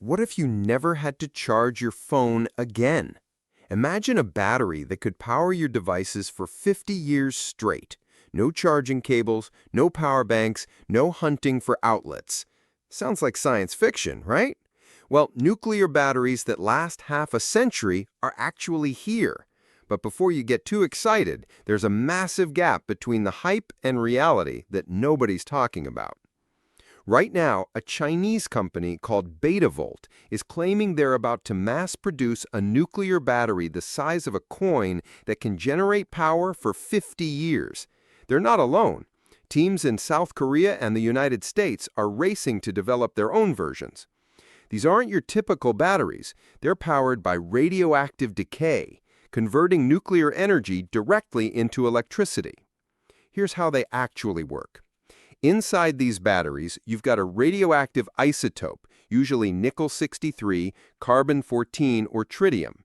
What if you never had to charge your phone again? Imagine a battery that could power your devices for 50 years straight. No charging cables, no power banks, no hunting for outlets. Sounds like science fiction, right? Well, nuclear batteries that last half a century are actually here. But before you get too excited, there's a massive gap between the hype and reality that nobody's talking about. Right now, a Chinese company called Betavolt is claiming they're about to mass-produce a nuclear battery the size of a coin that can generate power for 50 years. They're not alone. Teams in South Korea and the United States are racing to develop their own versions. These aren't your typical batteries. They're powered by radioactive decay, converting nuclear energy directly into electricity. Here's how they actually work. Inside these batteries, you've got a radioactive isotope, usually nickel-63, carbon-14, or tritium.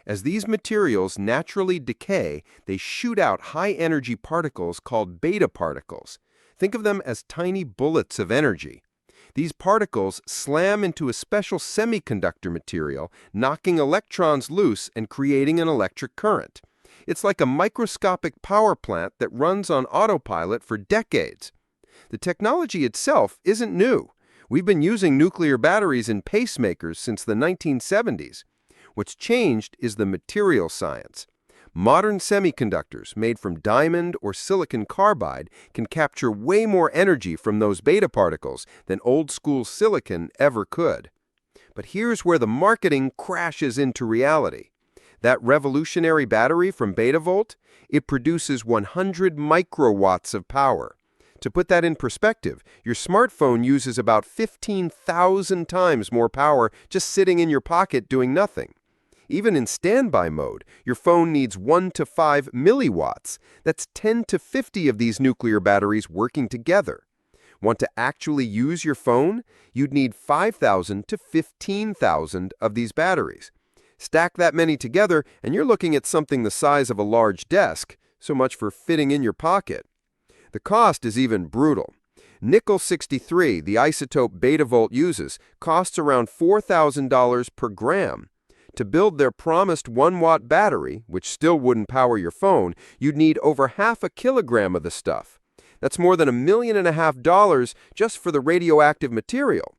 As these materials naturally decay, they shoot out high-energy particles called beta particles. Think of them as tiny bullets of energy. These particles slam into a special semiconductor material, knocking electrons loose and creating an electric current. It's like a microscopic power plant that runs on autopilot for decades. The technology itself isn't new. We've been using nuclear batteries in pacemakers since the 1970s. What's changed is the material science. Modern semiconductors made from diamond or silicon carbide can capture way more energy from those beta particles than old-school silicon ever could. But here's where the marketing crashes into reality. That revolutionary battery from Betavolt, it produces 100 microwatts of power. To put that in perspective, your smartphone uses about 15,000 times more power just sitting in your pocket doing nothing. Even in standby mode, your phone needs 1 to 5 milliwatts. That's 10 to 50 of these nuclear batteries working together. Want to actually use your phone? You'd need 5,000 to 15,000 of these batteries. Stack that many together, and you're looking at something the size of a large desk. So much for fitting in your pocket. The cost is even brutal. Nickel-63, the isotope Betavolt uses, costs around $4,000 per gram. To build their promised 1-watt battery, which still wouldn't power your phone, you'd need over half a kilogram of the stuff. That's more than $1.5 million just for the radioactive material.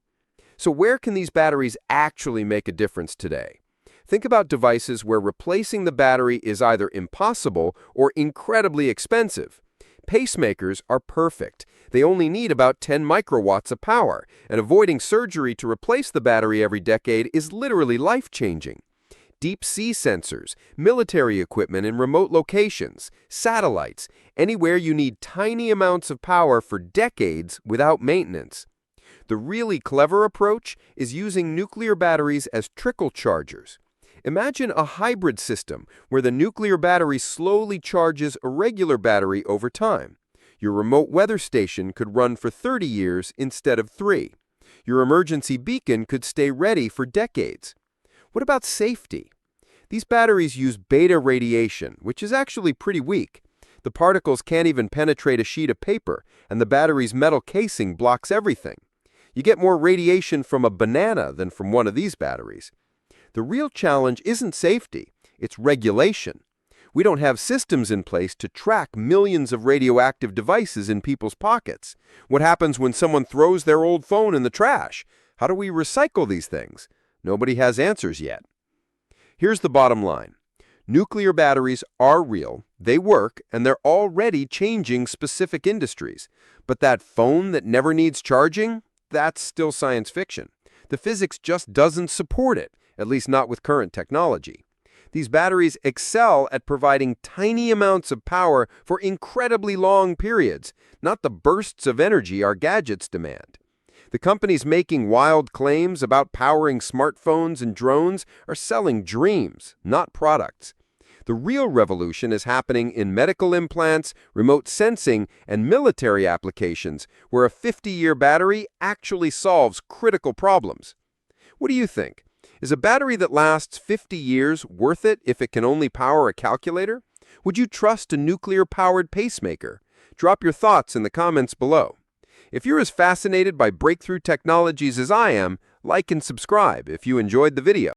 So where can these batteries actually make a difference today? Think about devices where replacing the battery is either impossible or incredibly expensive. Pacemakers are perfect. They only need about 10 microwatts of power, and avoiding surgery to replace the battery every decade is literally life-changing. Deep sea sensors, military equipment in remote locations, satellites, anywhere you need tiny amounts of power for decades without maintenance. The really clever approach is using nuclear batteries as trickle chargers. Imagine a hybrid system where the nuclear battery slowly charges a regular battery over time. Your remote weather station could run for 30 years instead of 3. Your emergency beacon could stay ready for decades. What about safety? These batteries use beta radiation, which is actually pretty weak. The particles can't even penetrate a sheet of paper, and the battery's metal casing blocks everything. You get more radiation from a banana than from one of these batteries. The real challenge isn't safety, it's regulation. We don't have systems in place to track millions of radioactive devices in people's pockets. What happens when someone throws their old phone in the trash? How do we recycle these things? Nobody has answers yet. Here's the bottom line. Nuclear batteries are real, they work, and they're already changing specific industries. But that phone that never needs charging? That's still science fiction. The physics just doesn't support it. At least not with current technology. These batteries excel at providing tiny amounts of power for incredibly long periods, not the bursts of energy our gadgets demand. The companies making wild claims about powering smartphones and drones are selling dreams, not products. The real revolution is happening in medical implants, remote sensing, and military applications, where a 50-year battery actually solves critical problems. What do you think? Is a battery that lasts 50 years worth it if it can only power a calculator? Would you trust a nuclear-powered pacemaker? Drop your thoughts in the comments below. If you're as fascinated by breakthrough technologies as I am, Like and subscribe if you enjoyed the video.